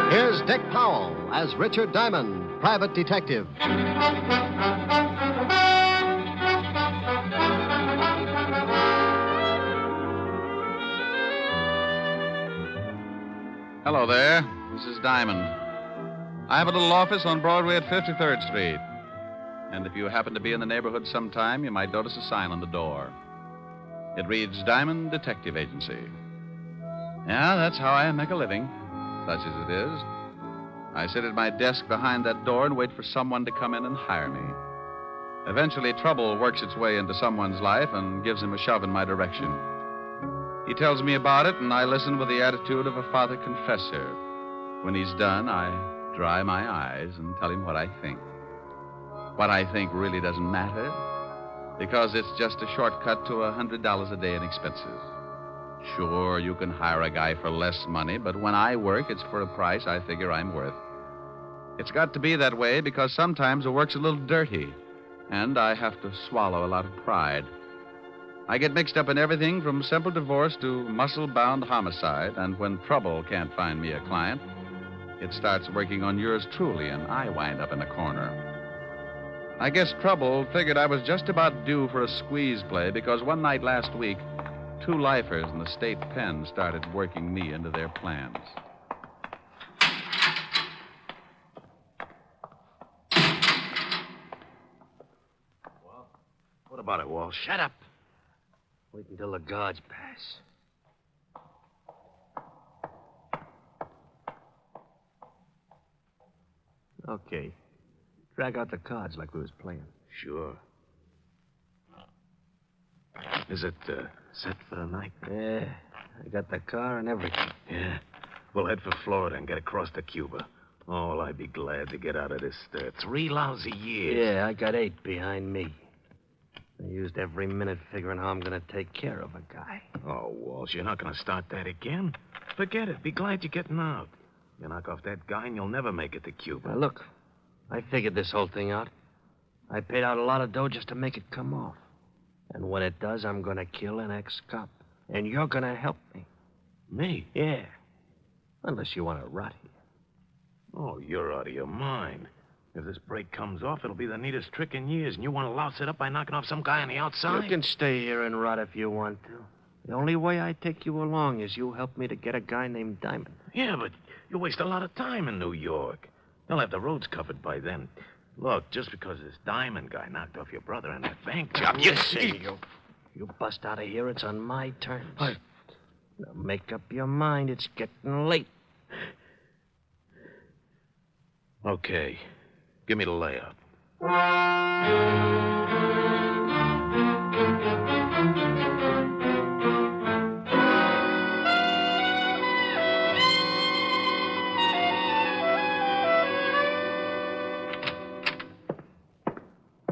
Here's Dick Powell as Richard Diamond, private detective. Hello there. This is Diamond. I have a little office on Broadway at 53rd Street. And if you happen to be in the neighborhood sometime, you might notice a sign on the door. It reads Diamond Detective Agency. Yeah, that's how I make a living, such as it is. I sit at my desk behind that door and wait for someone to come in and hire me. Eventually, trouble works its way into someone's life and gives him a shove in my direction. He tells me about it, and I listen with the attitude of a father confessor. When he's done, I dry my eyes and tell him what I think. What I think really doesn't matter, because it's just a shortcut to $100 a day in expenses. Sure, you can hire a guy for less money, but when I work, it's for a price I figure I'm worth. It's got to be that way because sometimes the work's a little dirty, and I have to swallow a lot of pride. I get mixed up in everything from simple divorce to muscle-bound homicide, and when trouble can't find me a client, it starts working on yours truly, and I wind up in a corner. I guess trouble figured I was just about due for a squeeze play because one night last week, 2 lifers in the state pen started working me into their plans. Well, what about it, Walsh? Shut up. Wait until the guards pass. Okay. Drag out the cards like we was playing. Sure. Is it set for the night? Yeah. I got the car and everything. Yeah. We'll head for Florida and get across to Cuba. Oh, well, I'd be glad to get out of this 3 lousy years. Yeah, I got 8 behind me. I used every minute figuring how I'm going to take care of a guy. Oh, Walsh, you're not going to start that again? Forget it. Be glad you're getting out. You knock off that guy and you'll never make it to Cuba. Now, look, I figured this whole thing out. I paid out a lot of dough just to make it come off. And when it does, I'm going to kill an ex-cop. And you're going to help me. Me? Yeah. Unless you want to rot here. Oh, you're out of your mind. If this break comes off, it'll be the neatest trick in years, and you want to louse it up by knocking off some guy on the outside? You can stay here and rot if you want to. The only way I take you along is you help me to get a guy named Diamond. Yeah, but you waste a lot of time in New York. They'll have the roads covered by then. Look, just because this Diamond guy knocked off your brother and that bank job, you see... You bust out of here, it's on my terms. Now make up your mind, it's getting late. Okay. Give me the layout.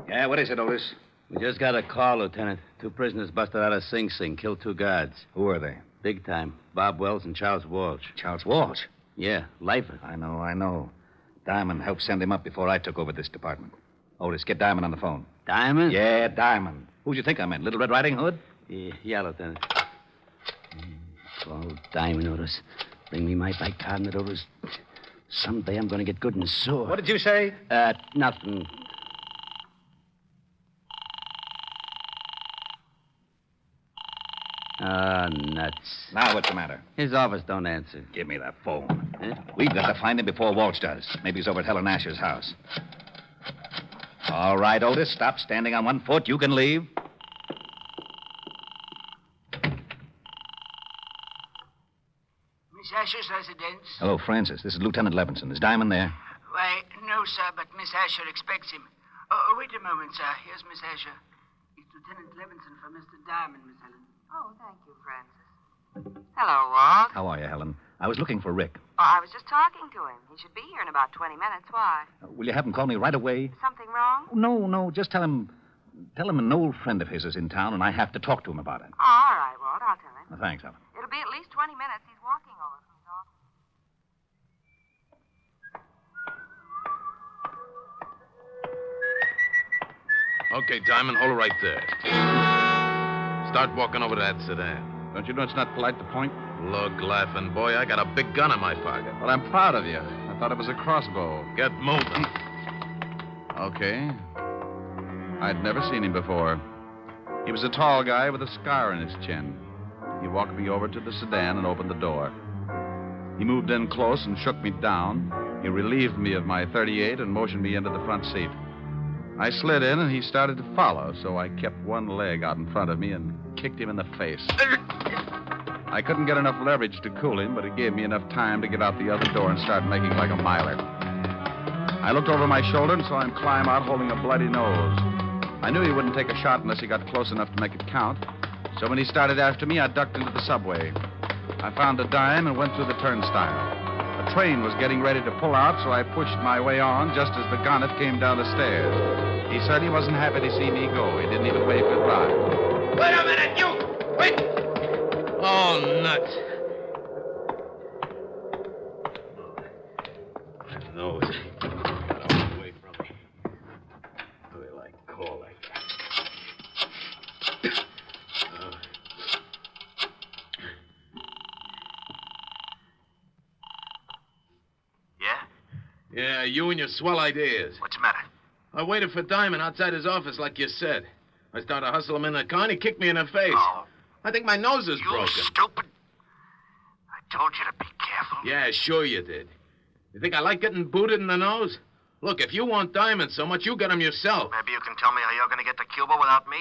Yeah, what is it, Otis? We just got a call, Lieutenant. 2 prisoners busted out of Sing Sing, killed 2 guards. Who are they? Big time. Bob Wells and Charles Walsh. Charles Walsh? Yeah, lifer. I know. Diamond helped send him up before I took over this department. Otis, get Diamond on the phone. Diamond? Yeah, Diamond. Who'd you think I meant? Little Red Riding Hood? Yeah, Lieutenant. Call Diamond, Otis. Bring me my bicarbonate, Otis. Someday I'm going to get good and sore. What did you say? Nothing. Nuts. Now what's the matter? His office don't answer. Give me that phone. Huh? We've got to find him before Walsh does. Maybe he's over at Helen Asher's house. All right, Otis, stop standing on one foot. You can leave. Miss Asher's residence? Hello, Francis. This is Lieutenant Levinson. Is Diamond there? Why, no, sir, but Miss Asher expects him. Wait a moment, sir. Here's Miss Asher. It's Lieutenant Levinson for Mr. Diamond, Miss Helen. Oh, thank you, Francis. Hello, Walt. How are you, Helen? I was looking for Rick. Oh, I was just talking to him. He should be here in about 20 minutes. Why? Will you have him call me right away? Something wrong? No. Just tell him Tell him an old friend of his is in town, and I have to talk to him about it. Oh, all right, Walt. I'll tell him. Thanks, Helen. It'll be at least 20 minutes. He's walking over from his office. Okay, Diamond, hold it right there. Start walking over to that sedan. Don't you know it's not polite to point? Look, laughing boy, I got a big gun in my pocket. Well, I'm proud of you. I thought it was a crossbow. Get moving. Okay. I'd never seen him before. He was a tall guy with a scar on his chin. He walked me over to the sedan and opened the door. He moved in close and shook me down. He relieved me of my .38 and motioned me into the front seat. I slid in, and he started to follow, so I kept one leg out in front of me and kicked him in the face. I couldn't get enough leverage to cool him, but it gave me enough time to get out the other door and start making like a miler. I looked over my shoulder and saw him climb out holding a bloody nose. I knew he wouldn't take a shot unless he got close enough to make it count, so when he started after me, I ducked into the subway. I found a dime and went through the turnstile. A train was getting ready to pull out, so I pushed my way on just as the gonnet came down the stairs. He certainly wasn't happy to see me go. He didn't even wave goodbye. Wait a minute, you! Wait! Oh, nuts. My nose got away from me. What do they like call like that? Yeah, you and your swell ideas. What's the matter? I waited for Diamond outside his office like you said. I started to hustle him in the car, and he kicked me in the face. Oh. I think my nose is broken. Stupid. I told you to be careful. Yeah, sure you did. You think I like getting booted in the nose? Look, if you want Diamond so much, you get him yourself. Maybe you can tell me how you're going to get to Cuba without me?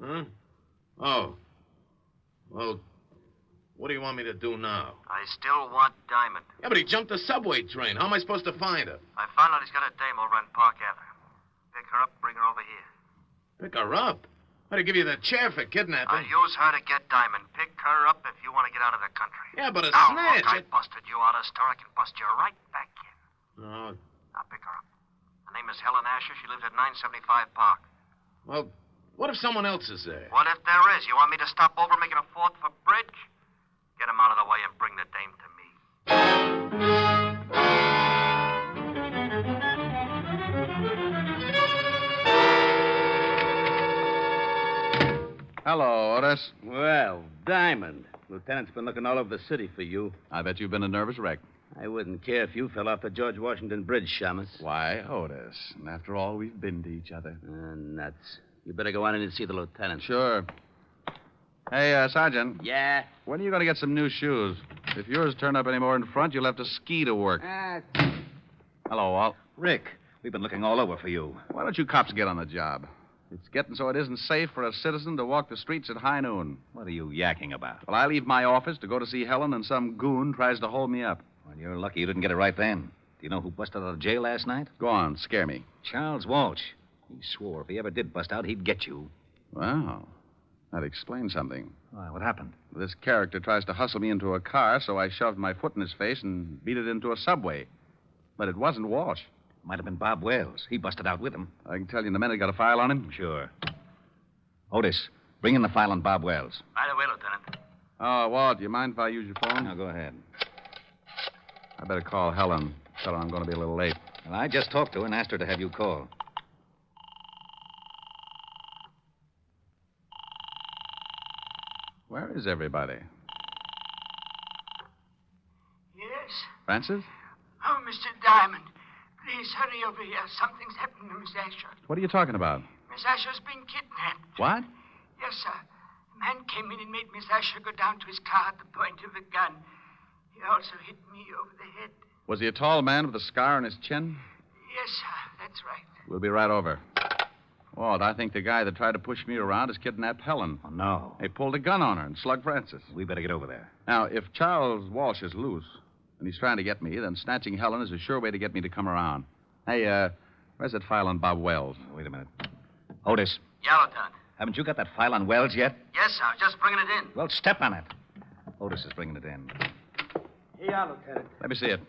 Huh? Oh. Well, what do you want me to do now? I still want Diamond. Yeah, but he jumped the subway train. How am I supposed to find her? I found out he's got a dame over on Park Avenue. Pick her up, bring her over here. Pick her up? I'd give you the chair for kidnapping. I'll use her to get Diamond. Pick her up if you want to get out of the country. Yeah, but a Now, snitch. Look, I busted you out of the store. I can bust you right back in. No. Now, pick her up. Her name is Helen Asher. She lives at 975 Park. Well, what if someone else is there? What if there is? You want me to stop over making a fourth for Bridge? Get him out of the way and bring the dame to me. Hello, Otis. Well, Diamond. Lieutenant's been looking all over the city for you. I bet you've been a nervous wreck. I wouldn't care if you fell off the George Washington Bridge, Shamus. Why, Otis? And after all, we've been to each other. Nuts. You better go on in and see the lieutenant. Sure. Hey, Sergeant. Yeah? When are you going to get some new shoes? If yours turn up any more in front, you'll have to ski to work. Hello, Walt. Rick, we've been looking all over for you. Why don't you cops get on the job? It's getting so it isn't safe for a citizen to walk the streets at high noon. What are you yakking about? Well, I leave my office to go to see Helen, and some goon tries to hold me up. Well, you're lucky you didn't get it right then. Do you know who busted out of jail last night? Go on, scare me. Charles Walsh. He swore if he ever did bust out, he'd get you. Wow. That explains something. Why, what happened? This character tries to hustle me into a car, so I shoved my foot in his face and beat it into a subway. But it wasn't Walsh. Might have been Bob Wells. He busted out with him. I can tell you in a minute. Got a file on him? Sure. Otis, bring in the file on Bob Wells. Right away, Lieutenant. Oh, Walt, do you mind if I use your phone? Now, go ahead. I better call Helen. Tell her I'm going to be a little late. Well, I just talked to her and asked her to have you call. Where is everybody? Yes? Francis? Oh, Mr. Diamond, please hurry over here. Something's happened to Miss Asher. What are you talking about? Miss Asher's been kidnapped. What? Yes, sir. A man came in and made Miss Asher go down to his car at the point of a gun. He also hit me over the head. Was he a tall man with a scar on his chin? Yes, sir. That's right. We'll be right over. Walt, I think the guy that tried to push me around has kidnapped Helen. Oh, no. They pulled a gun on her and slugged Francis. We better get over there. Now, if Charles Walsh is loose and he's trying to get me, then snatching Helen is a sure way to get me to come around. Hey, where's that file on Bob Wells? Wait a minute. Otis, Yeah, Lieutenant. haven't you got that file on Wells yet? Yes, sir. I was just bringing it in. Well, step on it. Otis is bringing it in. Yeah, Lieutenant. Let me see it.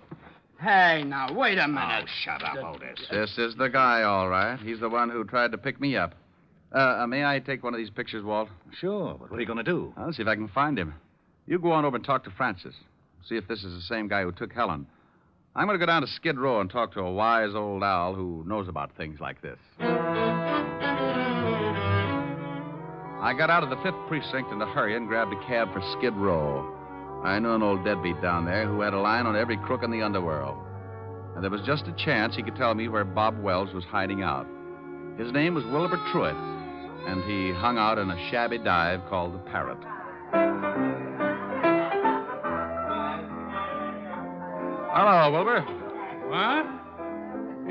Hey, now, wait a minute. Oh, shut up, Otis. This is the guy, all right. He's the one who tried to pick me up. May I take one of these pictures, Walt? Sure, but what are you going to do? I'll see if I can find him. You go on over and talk to Francis. See if this is the same guy who took Helen. I'm going to go down to Skid Row and talk to a wise old owl who knows about things like this. I got out of the 5th Precinct in a hurry and grabbed a cab for Skid Row. I knew an old deadbeat down there who had a line on every crook in the underworld. And there was just a chance he could tell me where Bob Wells was hiding out. His name was Wilbur Truitt, and he hung out in a shabby dive called the Parrot. Hello, Wilbur. What?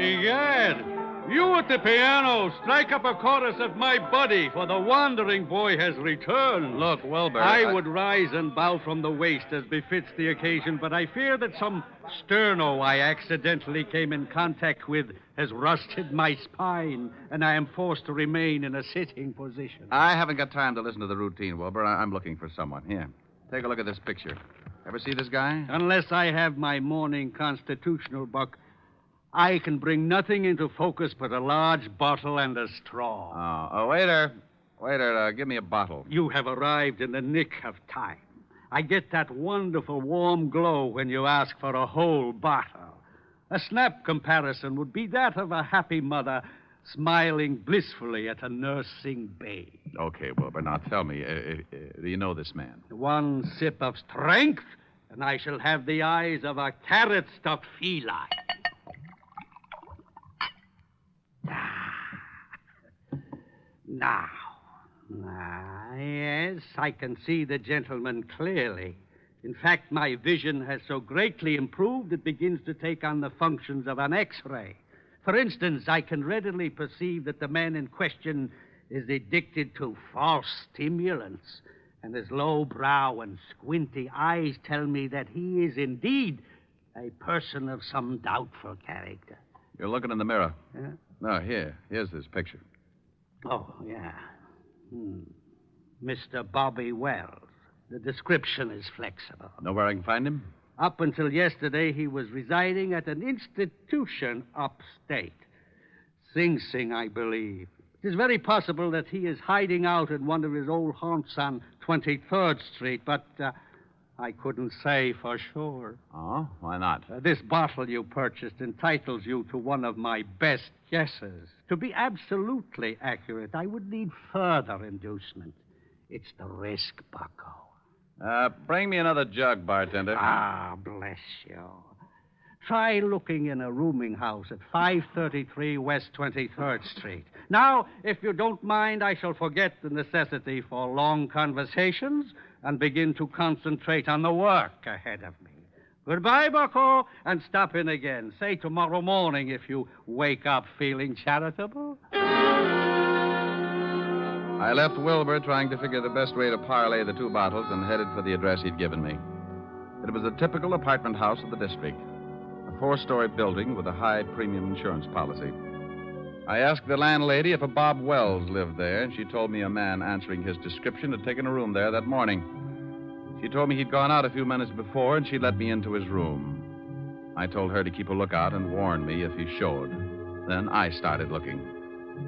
Egad, you at the piano, strike up a chorus of My Buddy, for the wandering boy has returned. Look, Wilbur. I would rise and bow from the waist as befits the occasion, but I fear that some sterno I accidentally came in contact with has rusted my spine, and I am forced to remain in a sitting position. I haven't got time to listen to the routine, Wilbur. I'm looking for someone. Here, take a look at this picture. Ever see this guy? Unless I have my morning constitutional, Buck, I can bring nothing into focus but a large bottle and a straw. Oh, waiter. Waiter, give me a bottle. You have arrived in the nick of time. I get that wonderful warm glow when you ask for a whole bottle. A snap comparison would be that of a happy mother smiling blissfully at a nursing babe. Okay, Wilbur, now tell me, do you know this man? One sip of strength, and I shall have the eyes of a carrot-stuffed feline. Now, yes, I can see the gentleman clearly. In fact, my vision has so greatly improved it begins to take on the functions of an X-ray. For instance, I can readily perceive that the man in question is addicted to false stimulants, and his low brow and squinty eyes tell me that he is indeed a person of some doubtful character. You're looking in the mirror. Yeah? No, here's this picture. Oh, yeah. Mr. Bobby Wells. The description is flexible. Know where I can find him? Up until yesterday, he was residing at an institution upstate. Sing Sing, I believe. It is very possible that he is hiding out in one of his old haunts on 23rd Street, but I couldn't say for sure. Oh, why not? This bottle you purchased entitles you to one of my best guesses. To be absolutely accurate, I would need further inducement. It's the risk, bucko. Bring me another jug, bartender. Ah, bless you. Try looking in a rooming house at 533 West 23rd Street. Now, if you don't mind, I shall forget the necessity for long conversations and begin to concentrate on the work ahead of me. Goodbye, bucko, and stop in again. Say tomorrow morning if you wake up feeling charitable. I left Wilbur trying to figure the best way to parlay the two bottles and headed for the address he'd given me. It was a typical apartment house of the district, a 4-story building with a high premium insurance policy. I asked the landlady if a Bob Wells lived there, and she told me a man answering his description had taken a room there that morning. She told me he'd gone out a few minutes before, and she'd let me into his room. I told her to keep a lookout and warn me if he showed. Then I started looking.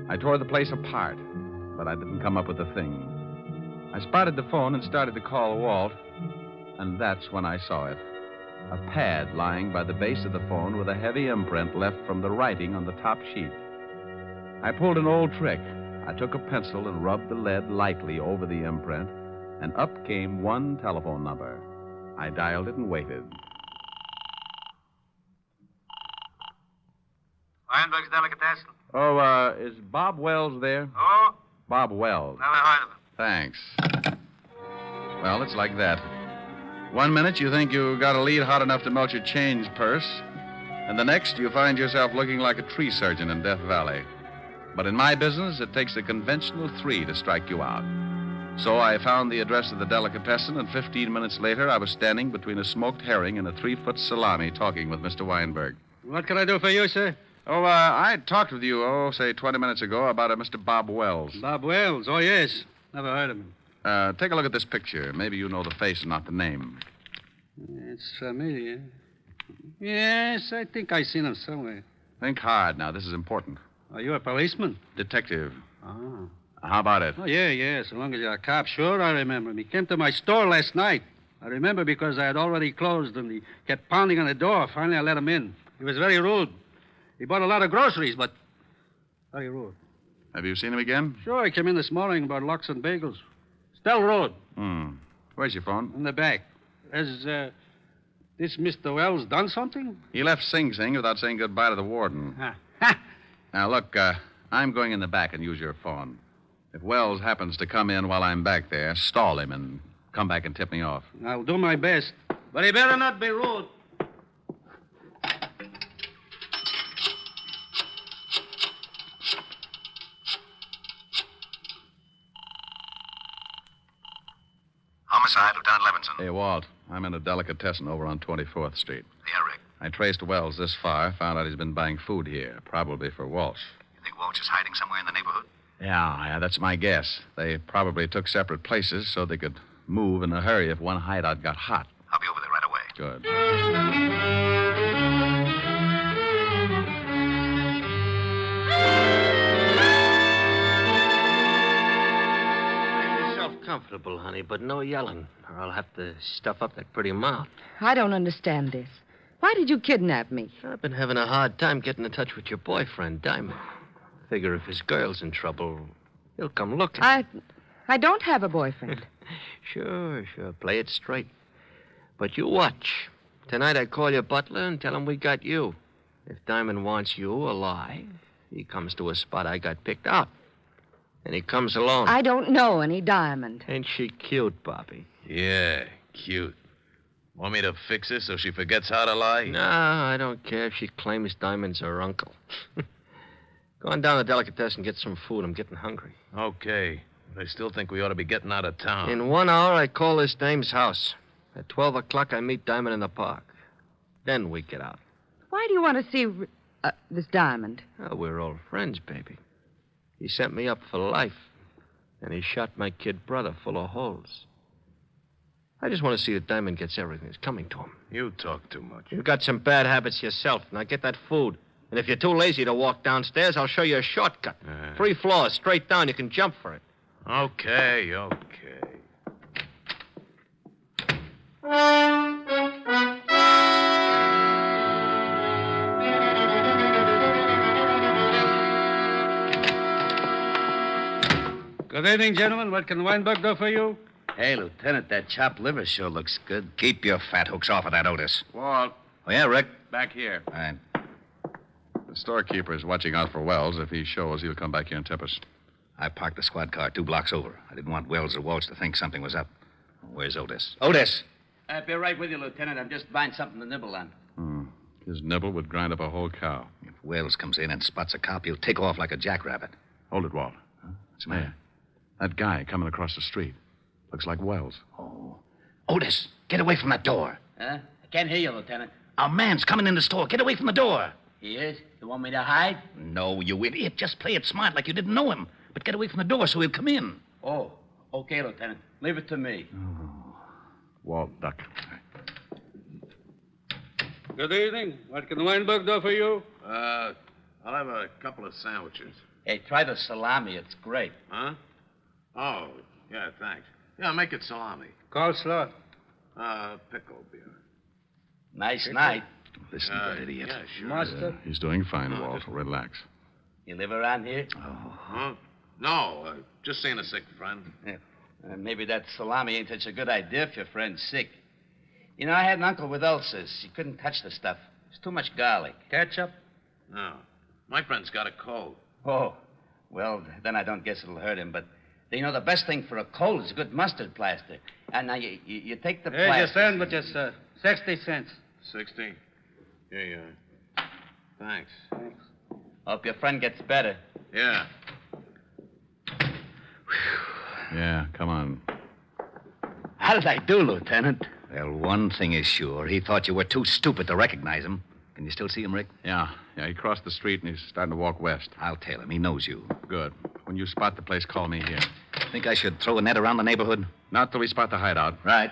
I tore the place apart, but I didn't come up with a thing. I spotted the phone and started to call Walt, and that's when I saw it. A pad lying by the base of the phone with a heavy imprint left from the writing on the top sheet. I pulled an old trick. I took a pencil and rubbed the lead lightly over the imprint, and up came one telephone number. I dialed it and waited. Weinberg's Delicatessen. Oh, is Bob Wells there? Oh? Bob Wells. Never heard of him. Thanks. Well, it's like that. 1 minute you think you got a lead hot enough to melt your change purse, and the next you find yourself looking like a tree surgeon in Death Valley. But in my business, it takes a conventional 3 to strike you out. So I found the address of the delicatessen, and 15 minutes later, I was standing between a smoked herring and a 3-foot salami talking with Mr. Weinberg. What can I do for you, sir? Oh, I talked with you, say 20 minutes ago about a Mr. Bob Wells. Bob Wells? Oh, yes. Never heard of him. Take a look at this picture. Maybe you know the face and not the name. It's familiar. Yes, I think I've seen him somewhere. Think hard now. This is important. Are you a policeman? Detective. Oh. How about it? Oh, yeah. So long as you're a cop, sure, I remember him. He came to my store last night. I remember because I had already closed, and he kept pounding on the door. Finally, I let him in. He was very rude. He bought a lot of groceries, but very rude. Have you seen him again? Sure, he came in this morning about lox and bagels. Stell Road. Where's your phone? In the back. Has this Mr. Wells done something? He left Sing Sing without saying goodbye to the warden. Ha! Now, look, I'm going in the back and use your phone. If Wells happens to come in while I'm back there, stall him and come back and tip me off. I'll do my best. But he better not be rude. Homicide, Lieutenant Levinson. Hey, Walt, I'm in a delicatessen over on 24th Street. Yeah, Rick. I traced Wells this far, found out he's been buying food here, probably for Walsh. You think Walsh is hiding somewhere in the neighborhood? Yeah, that's my guess. They probably took separate places so they could move in a hurry if one hideout got hot. I'll be over there right away. Good. Make yourself comfortable, honey, but no yelling, or I'll have to stuff up that pretty mouth. I don't understand this. Why did you kidnap me? I've been having a hard time getting in touch with your boyfriend, Diamond. Figure if his girl's in trouble, he'll come looking. I don't have a boyfriend. Sure. Play it straight. But you watch. Tonight I call your butler and tell him we got you. If Diamond wants you alive, he comes to a spot I got picked out. And he comes alone. I don't know any Diamond. Ain't she cute, Bobby? Yeah, cute. Want me to fix her so she forgets how to lie? No, I don't care if she claims Diamond's her uncle. Go on down to the delicatessen and get some food. I'm getting hungry. Okay. But I still think we ought to be getting out of town. In 1 hour, I call this dame's house. At 12 o'clock, I meet Diamond in the park. Then we get out. Why do you want to see this Diamond? Oh, we're old friends, baby. He sent me up for life. And he shot my kid brother full of holes. I just want to see that Diamond gets everything that's coming to him. You talk too much. You've got some bad habits yourself. Now get that food. And if you're too lazy to walk downstairs, I'll show you a shortcut. 3 floors, straight down. You can jump for it. Okay. Good evening, gentlemen. What can Weinberg do for you? Hey, Lieutenant, that chopped liver sure looks good. Keep your fat hooks off of that, Otis. Walt, Oh, yeah, Rick? back here. All right. The storekeeper is watching out for Wells. If he shows, he'll come back here and tip us. I parked the squad car 2 blocks over. I didn't want Wells or Walsh to think something was up. Where's Otis? Otis! I'll be right with you, Lieutenant. I'm just buying something to nibble on. His nibble would grind up a whole cow. If Wells comes in and spots a cop, he'll take off like a jackrabbit. Hold it, Walt. What's the matter? That guy coming across the street. Looks like Wells. Oh. Otis, get away from that door. Huh? I can't hear you, Lieutenant. A man's coming in the store. Get away from the door. He is? You want me to hide? No, you idiot. Just play it smart like you didn't know him. But get away from the door so he'll come in. Oh, okay, Lieutenant. Leave it to me. Walt, duck. Good evening. What can Weinberg do for you? I'll have a couple of sandwiches. Hey, try the salami. It's great. Huh? Oh, yeah, thanks. Yeah, make it salami. Coleslaw. Pickle beer. Nice night. Listen to that idiot. Yeah, sure. Mustard. He's doing fine, Walt. Relax. You live around here? Huh? No, just seeing a sick friend. Yeah. Maybe that salami ain't such a good idea if your friend's sick. You know, I had an uncle with ulcers. He couldn't touch the stuff. It's too much garlic. Ketchup. No. My friend's got a cold. Oh, well, then I don't guess it'll hurt him. But, you know, the best thing for a cold is a good mustard plaster. And now you take the Here's plaster. your sandwiches, sir. 60 cents. 60? Here you are. Thanks. Hope your friend gets better. Yeah. Yeah, come on. How did I do, Lieutenant? Well, one thing is sure. He thought you were too stupid to recognize him. Can you still see him, Rick? Yeah, he crossed the street and he's starting to walk west. I'll tell him. He knows you. Good. When you spot the place, call me here. Think I should throw a net around the neighborhood? Not till we spot the hideout. Right.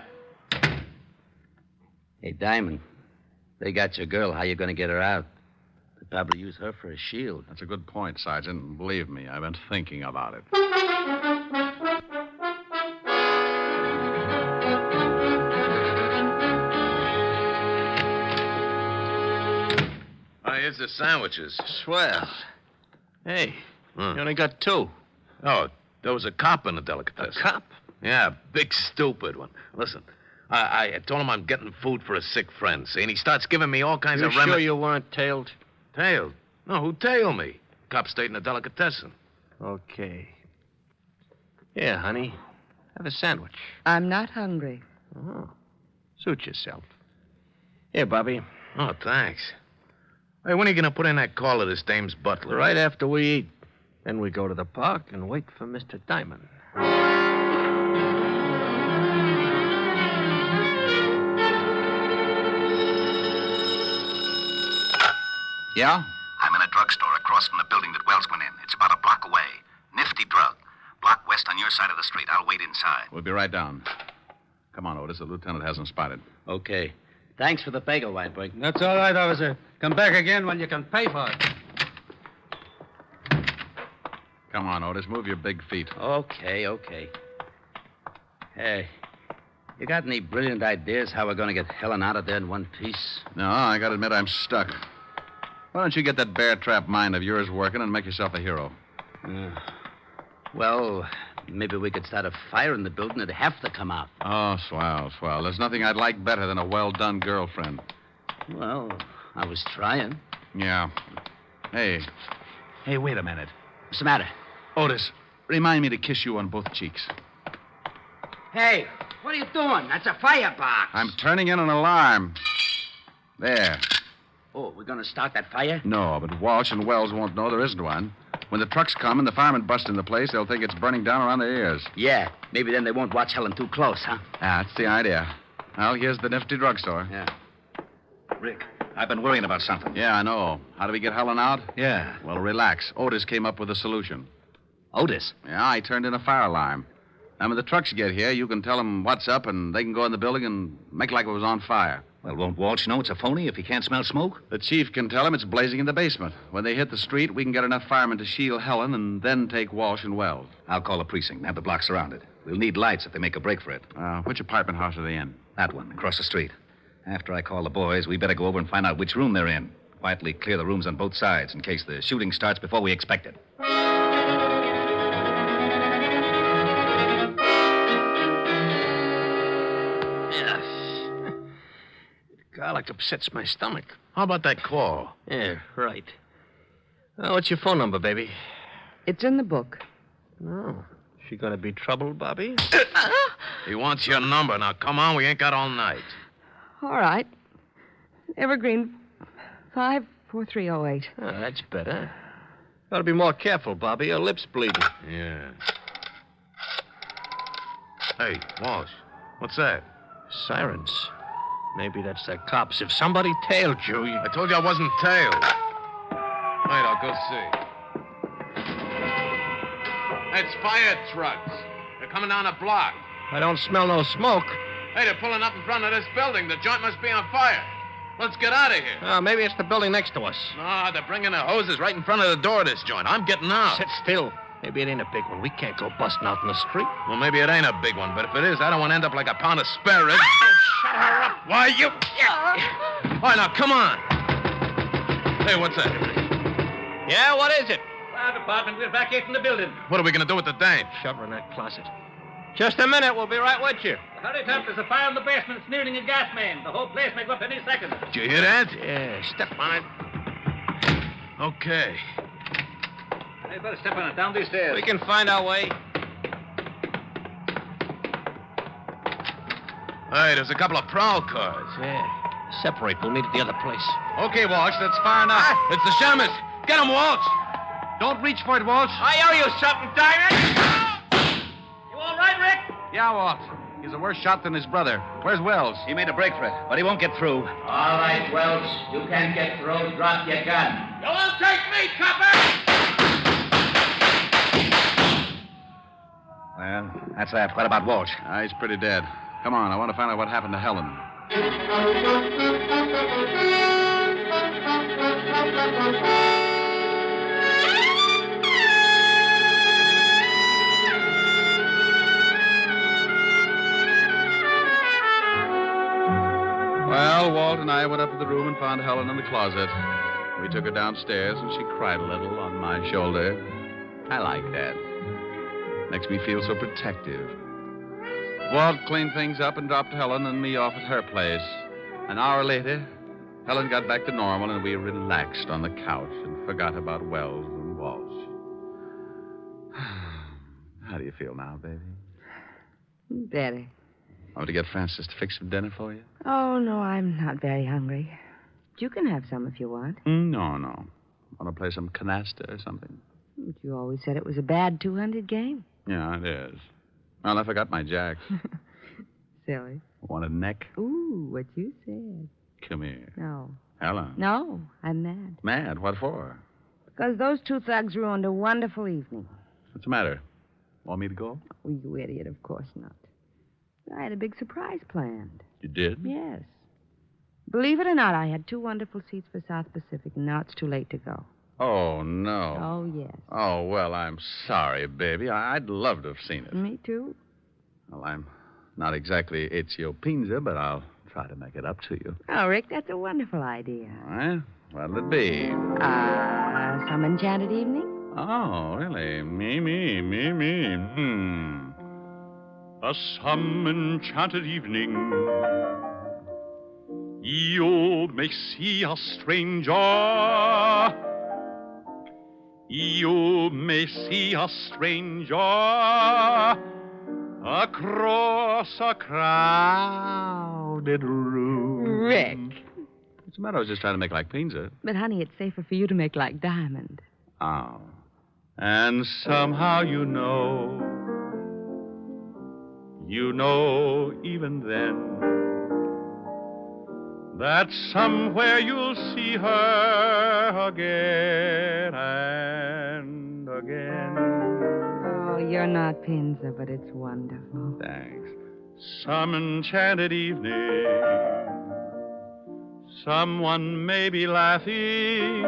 Hey, Diamond, they got your girl. How you going to get her out? They'll probably use her for a shield. That's a good point, Sergeant. Believe me, I've been thinking about it. here's the sandwiches. Swell. Hey, you only got two. Oh, there was a cop in the delicatessen. A cop? Yeah, big stupid one. Listen, I told him I'm getting food for a sick friend, see? And he starts giving me all kinds of You sure you weren't tailed? Tailed? No, who tailed me? Cop stayed in the delicatessen. Okay. Here, honey. Have a sandwich. I'm not hungry. Oh. Suit yourself. Here, Bobby. Oh, thanks. Hey, when are you going to put in that call to this dame's butler? Right after we eat. Then we go to the park and wait for Mr. Diamond. Yeah? I'm in a drugstore across from the building that Wells went in. It's about a block away. Nifty drug. Block west on your side of the street. I'll wait inside. We'll be right down. Come on, Otis. The lieutenant hasn't spotted. Okay. Thanks for the bagel, Weinberg. That's all right, officer. Come back again when you can pay for it. Come on, Otis. Move your big feet. Okay. Hey, you got any brilliant ideas how we're going to get Helen out of there in one piece? No, I gotta admit I'm stuck. Why don't you get that bear trap mind of yours working and make yourself a hero? Well, maybe we could start a fire in the building. It'd have to come out. Oh, swell. There's nothing I'd like better than a well-done girlfriend. Well, I was trying. Yeah. Hey, wait a minute. What's the matter? Otis, remind me to kiss you on both cheeks. Hey, what are you doing? That's a firebox. I'm turning in an alarm. There. Oh, we're going to start that fire? No, but Walsh and Wells won't know there isn't one. When the trucks come and the firemen bust in the place, they'll think it's burning down around their ears. Yeah, maybe then they won't watch Helen too close, huh? That's the idea. Well, here's the nifty drugstore. Yeah. Rick, I've been worrying about something. Yeah, I know. How do we get Helen out? Yeah. Well, relax. Otis came up with a solution. Otis? Yeah, I turned in a fire alarm. And when the trucks get here, you can tell them what's up, and they can go in the building and make like it was on fire. Well, won't Walsh know it's a phony if he can't smell smoke? The chief can tell him it's blazing in the basement. When they hit the street, we can get enough firemen to shield Helen and then take Walsh and Wells. I'll call the precinct and have the block surrounded. We'll need lights if they make a break for it. Which apartment house are they in? That one, across the street. After I call the boys, we better go over and find out which room they're in. Quietly clear the rooms on both sides in case the shooting starts before we expect it. Garlic upsets my stomach. How about that call? Yeah, right. What's your phone number, baby? It's in the book. Oh, she gonna be trouble, Bobby? He wants your number. Now, come on, we ain't got all night. All right. Evergreen 54308. Oh, that's better. Gotta be more careful, Bobby. Your lip's bleeding. Yeah. Hey, Walsh, what's that? Sirens. Maybe that's the cops. If somebody tailed you, I told you I wasn't tailed. Wait, I'll go see. It's fire trucks. They're coming down a block. I don't smell no smoke. Hey, they're pulling up in front of this building. The joint must be on fire. Let's get out of here. Maybe it's the building next to us. No, they're bringing the hoses right in front of the door of this joint. I'm getting out. Sit still. Maybe it ain't a big one. We can't go busting out in the street. Well, maybe it ain't a big one, but if it is, I don't want to end up like a pound of spare ribs. Oh, shut her up. Why, you... All right, now, come on. Hey, what's that? Yeah, what is it? Fire department, we're evacuating the building. What are we going to do with the dame? Shove her in that closet. Just a minute. We'll be right with you. Hurry up. There's a fire in the basement. It's nearing a gas main. The whole place may go up any second. Did you hear that? Yeah, step on it. Okay. Hey, better step on it. Down these stairs. We can find our way. Hey, there's a couple of prowl cars. Yeah. Separate. We'll meet at the other place. Okay, Walsh, that's far enough. It's the Shamus. Get him, Walsh. Don't reach for it, Walsh. I owe you something, Diamond. You all right, Rick? Yeah, Walt. He's a worse shot than his brother. Where's Wells? He made a break for it, but he won't get through. All right, Wells. You can't get through. Drop your gun. You won't take me, copper! Well, that's that. What about Walsh? He's pretty dead. Come on, I want to find out what happened to Helen. Well, Walt and I went up to the room and found Helen in the closet. We took her downstairs, and she cried a little on my shoulder. I like that. Makes me feel so protective. Walt cleaned things up and dropped Helen and me off at her place. An hour later, Helen got back to normal, and we relaxed on the couch and forgot about Wells and Walsh. How do you feel now, baby? Better. Want me to get Francis to fix some dinner for you? Oh, no, I'm not very hungry. You can have some if you want. No. Want to play some canasta or something? But you always said it was a bad 200 game. Yeah, it is. Well, I forgot my jack. Silly. Want a neck? Ooh, what you said. Come here. No. Helen. No, I'm mad. Mad? What for? Because those two thugs ruined a wonderful evening. What's the matter? Want me to go? Oh, you idiot, of course not. I had a big surprise planned. You did? Yes. Believe it or not, I had 2 wonderful seats for South Pacific, and now it's too late to go. Oh, no. Oh, yes. Oh, well, I'm sorry, baby. I'd love to have seen it. Me too. Well, I'm not exactly Ezio Pinza, but I'll try to make it up to you. Oh, Rick, that's a wonderful idea. All right. What'll it be? Some enchanted evening? Oh, really? Me. A some enchanted evening. You may see a stranger. You may see a stranger across a crowded room. Rick. What's the matter? I was just trying to make like Pinza. But, honey, it's safer for you to make like Diamond. Oh. And somehow you know even then, that somewhere you'll see her again and again. Oh, you're not Pinza, but it's wonderful. Thanks. Some enchanted evening, someone may be laughing.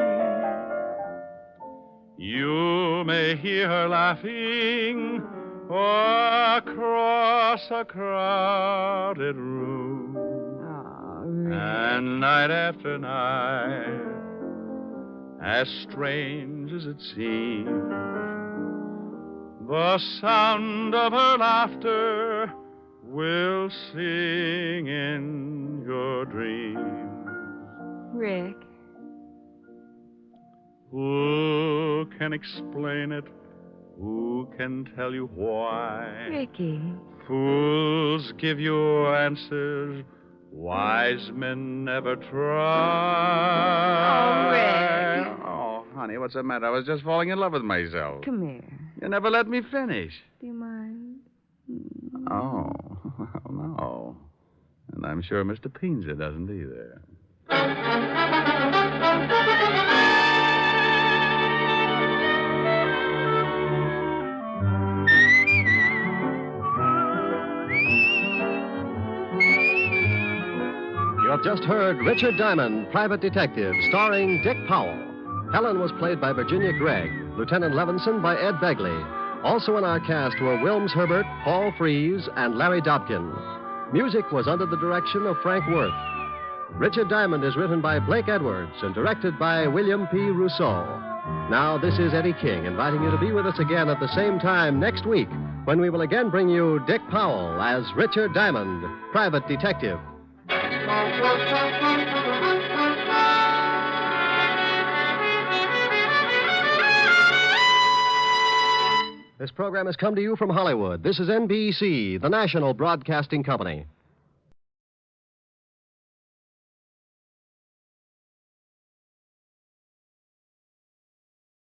You may hear her laughing across a crowded room. Oh, Rick. And night after night, as strange as it seems, the sound of her laughter will sing in your dreams. Rick. Who can explain it? Who can tell you why? Ricky. Fools give you answers wise men never try. Oh, Rick. Oh, honey, what's the matter? I was just falling in love with myself. Come here. You never let me finish. Do you mind? Oh, well, no. And I'm sure Mr. Pinza doesn't either. You have just heard Richard Diamond, Private Detective, starring Dick Powell. Helen was played by Virginia Gregg, Lieutenant Levinson by Ed Begley. Also in our cast were Wilms Herbert, Paul Frees, and Larry Dobkin. Music was under the direction of Frank Worth. Richard Diamond is written by Blake Edwards and directed by William P. Rousseau. Now, this is Eddie King, inviting you to be with us again at the same time next week, when we will again bring you Dick Powell as Richard Diamond, Private Detective. This program has come to you from Hollywood. This is NBC, the national broadcasting company.